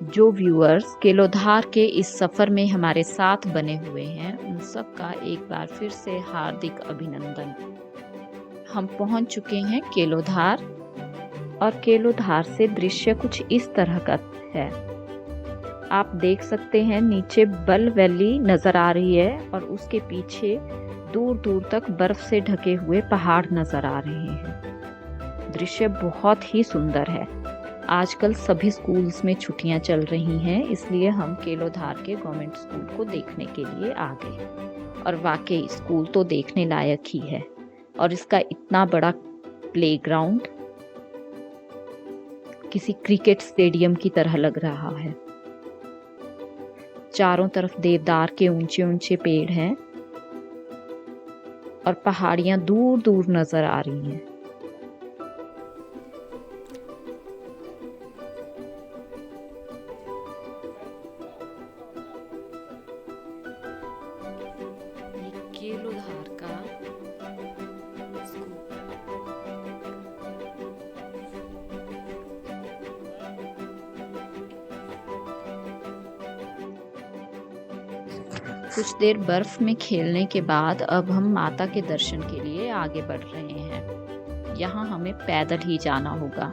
जो व्यूअर्स केलोधार के इस सफ़र में हमारे साथ बने हुए हैं, उन सब का एक बार फिर से हार्दिक अभिनंदन। हम पहुंच चुके हैं केलोधार और केलोधार से दृश्य कुछ इस तरह का है। आप देख सकते हैं नीचे बल वैली नज़र आ रही है और उसके पीछे दूर दूर तक बर्फ से ढके हुए पहाड़ नज़र आ रहे हैं। दृश्य बहुत ही सुंदर है। आजकल सभी स्कूल्स में छुट्टियां चल रही हैं, इसलिए हम केलोधार के गवर्नमेंट स्कूल को देखने के लिए आ गए और वाकई स्कूल तो देखने लायक ही है। और इसका इतना बड़ा प्लेग्राउंड किसी क्रिकेट स्टेडियम की तरह लग रहा है। चारों तरफ देवदार के ऊंचे ऊंचे पेड़ हैं और पहाड़ियां दूर दूर नजर आ रही हैं। केलोधार का कुछ देर बर्फ में खेलने के बाद अब हम माता के दर्शन के लिए आगे बढ़ रहे हैं। यहाँ हमें पैदल ही जाना होगा।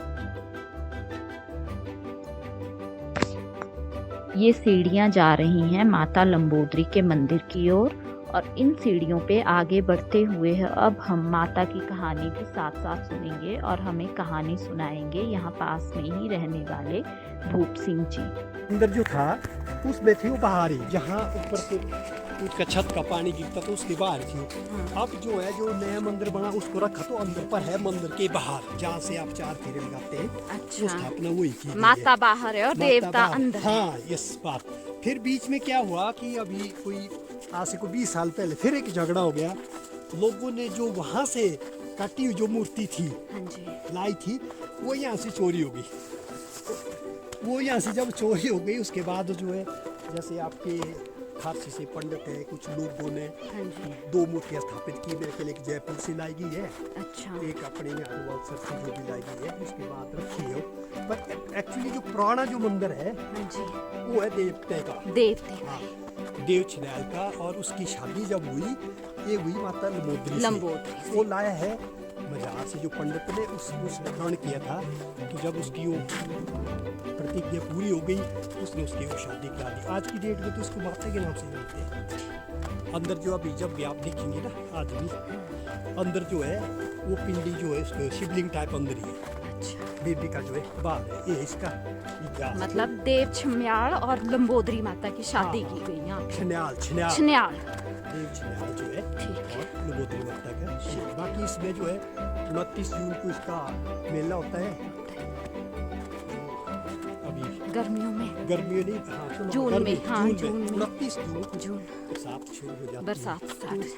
ये सीढ़ियाँ जा रही हैं माता लंबोदरी के मंदिर की ओर और इन सीढ़ियों पे आगे बढ़ते हुए अब हम माता की कहानी भी साथ साथ सुनेंगे और हमें कहानी सुनाएंगे यहाँ पास में ही रहने वाले भूप सिंह जी। अंदर जो था उसमें थी वो पहाड़ी, जहाँ ऊपर से उसका छत का पानी गिरता तो उसके बाहर थी। अब जो है जो नया मंदिर बना उसको रखा तो अंदर पर है, मंदिर के बाहर जहाँ से आप 4 फेरे लगाते हैं। अच्छा, स्थापना वही की माता बाहर है और देवता अंदर। हाँ, इस बात। फिर बीच में क्या हुआ कि अभी कोई आज से कोई 20 साल पहले फिर एक झगड़ा हो गया। लोगों ने जो वहाँ से कटी हुई जो मूर्ति थी लाई थी वो यहाँ से चोरी हो गई। वो यहाँ से जब चोरी हो गई उसके बाद जो है जैसे आपके खारसी से पंडित है, कुछ लोगों ने 2 मूर्तियाँ स्थापित की। मेरे ख्याल एक जयपुर से लाई गई है। अच्छा। एक अपने यहाँ अमृतसर से जो भी लाई गई है उसके बाद रखी है। पर एक्चुअली जो पुराना जो मंदिर है वो है देवते का, देव छिनाल का। और उसकी शादी जब हुई ये हुई माता लंबोदरी से। वो लाया है मजार से जो पंडित ने उसने ग्रहण किया था कि जब उसकी वो प्रतिज्ञा पूरी हो गई उसने उसकी वो शादी करा दी। आज की डेट में तो उसको माता के नाम से जानते हैं। अंदर जो अभी जब भी आप देखेंगे ना आज भी अंदर जो है वो पिंडी जो है उसको शिवलिंग टाइप अंदर ही है। देवी का जो है बाहर है। ये इसका मतलब देव छम्याल और लंबोदरी माता की शादी की गई यहाँ पे। छन्याल छन्याल देव छन्याल जो है और लंबोदरी माता का। बाकी इसमें जो है 29 जून को इसका मेला होता है। अभी गर्मियों नहीं, हाँ जून में 29 जून बरसात शुरू हो जाती है।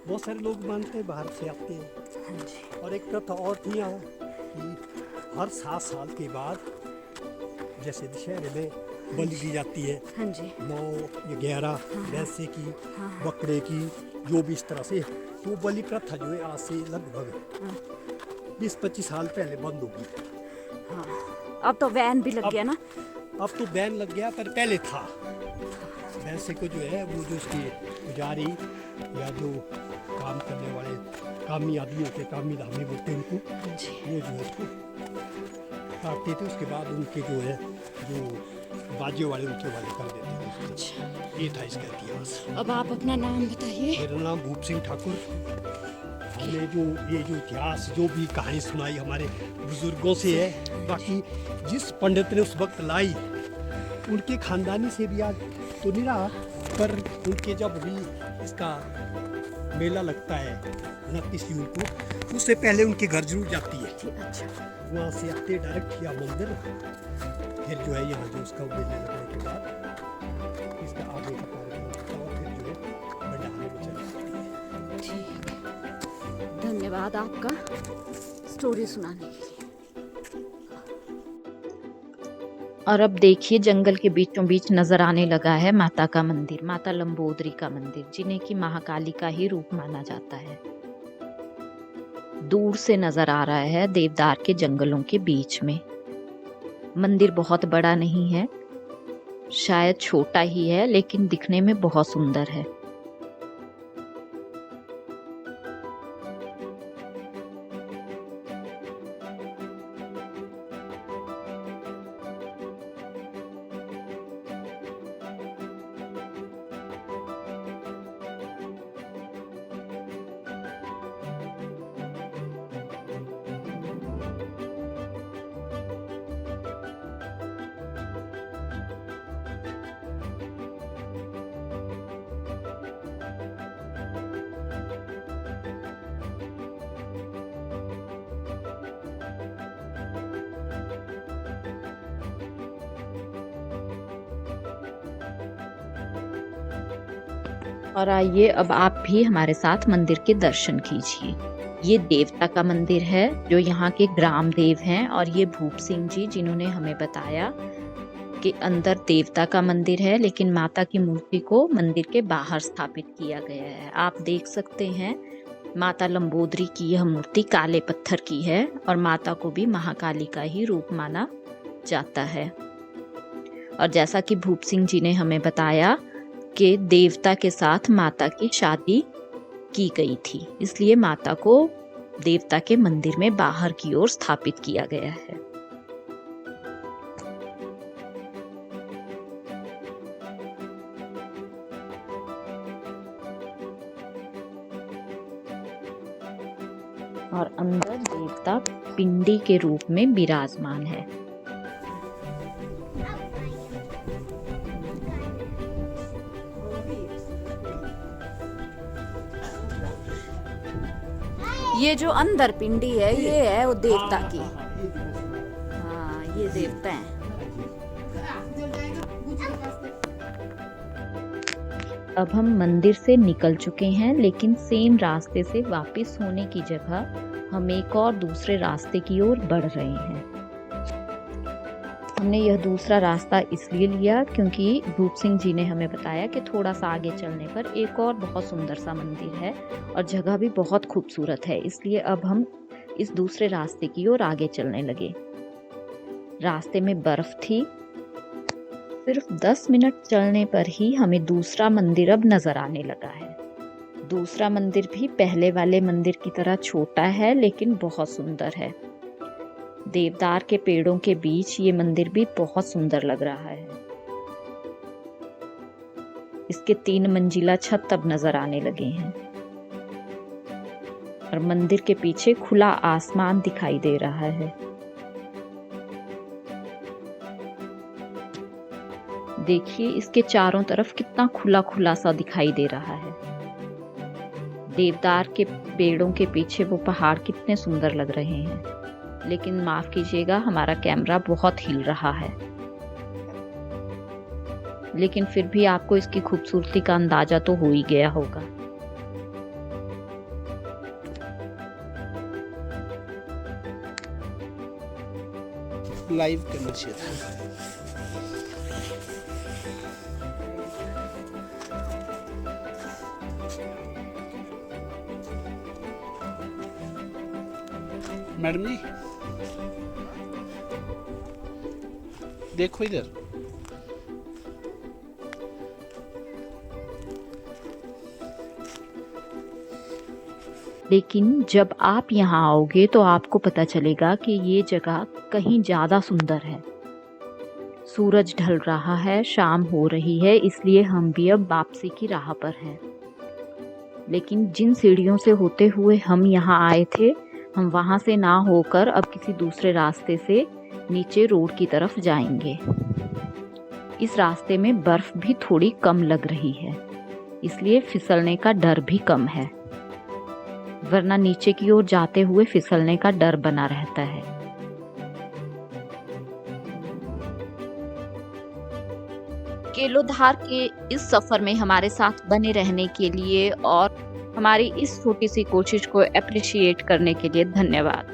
बहुत सारे लोग मानते हैं बाहर से आते हैं। और एक प्रथा और थी यहाँ कि हर 7 साल के बाद जैसे दशहरे में बलि दी जाती है 9 या 11 भैंसे की, बकरे की, जो भी इस तरह से। तो बलि प्रथा जो है आज से लगभग 20-25 साल पहले बंद होगी। अब तो बैन भी लग गया ना। अब तो बैन लग गया, पर पहले था। भैंसे को जो है वो जो उसकी पुजारी या जो काम करने वाले कामी आदमी होते, कामी धामी बोलते हैं उनको, वो जो है उसको काटते थे। उसके बाद उनके जो है जो बाजे वाले उनके वाले कर देते थे। अच्छा, ये था इसका इतिहास। अब आप अपना नाम बताइए। मेरा नाम भूप सिंह ठाकुर। हमने जो ये जो इतिहास जो भी कहानी सुनाई हमारे बुजुर्गों से है। बाकी जिस पंडित ने उस वक्त लाई उनके खानदानी से भी आज तो नहीं रहा, पर उनके जब भी इसका मेला लगता है 29 जून को, उससे पहले उनके घर जरूर जाती है। अच्छा, वहाँ से आते डायरेक्ट या मंदिर, फिर जो है यहाँ जो उसका मेला लगने के बाद इसका आगे का कार्यक्रम होता है और फिर जो है भंडारे में चली जाती है। ठीक, धन्यवाद आपका स्टोरी सुनाने के लिए। और अब देखिए जंगल के बीचों बीच नजर आने लगा है माता का मंदिर, माता लंबोदरी का मंदिर, जिन्हें कि महाकाली का ही रूप माना जाता है। दूर से नजर आ रहा है देवदार के जंगलों के बीच में। मंदिर बहुत बड़ा नहीं है, शायद छोटा ही है लेकिन दिखने में बहुत सुंदर है। और आइए अब आप भी हमारे साथ मंदिर के दर्शन कीजिए। ये देवता का मंदिर है जो यहाँ के ग्राम देव हैं, और ये भूप सिंह जी जिन्होंने हमें बताया कि अंदर देवता का मंदिर है लेकिन माता की मूर्ति को मंदिर के बाहर स्थापित किया गया है। आप देख सकते हैं माता लंबोदरी की यह मूर्ति काले पत्थर की है और माता को भी महाकाली का ही रूप माना जाता है। और जैसा कि भूप सिंह जी ने हमें बताया कि देवता के साथ माता की शादी की गई थी, इसलिए माता को देवता के मंदिर में बाहर की ओर स्थापित किया गया है। और अंदर देवता पिंडी के रूप में विराजमान है। ये जो अंदर पिंडी है ये है वो देवता की। हाँ, ये देवता है। अब हम मंदिर से निकल चुके हैं, लेकिन सेम रास्ते से वापस होने की जगह हम एक और दूसरे रास्ते की ओर बढ़ रहे हैं। हमने यह दूसरा रास्ता इसलिए लिया क्योंकि भूप सिंह जी ने हमें बताया कि थोड़ा सा आगे चलने पर एक और बहुत सुंदर सा मंदिर है और जगह भी बहुत खूबसूरत है, इसलिए अब हम इस दूसरे रास्ते की ओर आगे चलने लगे। रास्ते में बर्फ थी। सिर्फ 10 मिनट चलने पर ही हमें दूसरा मंदिर अब नजर आने लगा है। दूसरा मंदिर भी पहले वाले मंदिर की तरह छोटा है लेकिन बहुत सुंदर है। देवदार के पेड़ों के बीच ये मंदिर भी बहुत सुंदर लग रहा है। इसके 3 मंजिला छत अब नजर आने लगे हैं और मंदिर के पीछे खुला आसमान दिखाई दे रहा है। देखिए इसके चारों तरफ कितना खुला खुला सा दिखाई दे रहा है। देवदार के पेड़ों के पीछे वो पहाड़ कितने सुंदर लग रहे हैं, लेकिन माफ कीजिएगा हमारा कैमरा बहुत हिल रहा है। लेकिन फिर भी आपको इसकी खूबसूरती का अंदाजा तो हो ही गया होगा। लाइव करना चाहिए था। मैडम जी देखो इधर। लेकिन जब आप यहाँ आओगे तो आपको पता चलेगा कि ये जगह कहीं ज़्यादा सुंदर है। सूरज ढल रहा है, शाम हो रही है, इसलिए हम भी अब वापसी की राह पर हैं। लेकिन जिन सीढ़ियों से होते हुए हम यहाँ आए थे, हम वहाँ से ना होकर अब किसी दूसरे रास्ते से नीचे रोड की तरफ जाएंगे। इस रास्ते में बर्फ भी थोड़ी कम लग रही है, इसलिए फिसलने का डर भी कम है, वरना नीचे की ओर जाते हुए फिसलने का डर बना रहता है। केलोधार के इस सफर में हमारे साथ बने रहने के लिए और हमारी इस छोटी सी कोशिश को अप्रिशिएट करने के लिए धन्यवाद।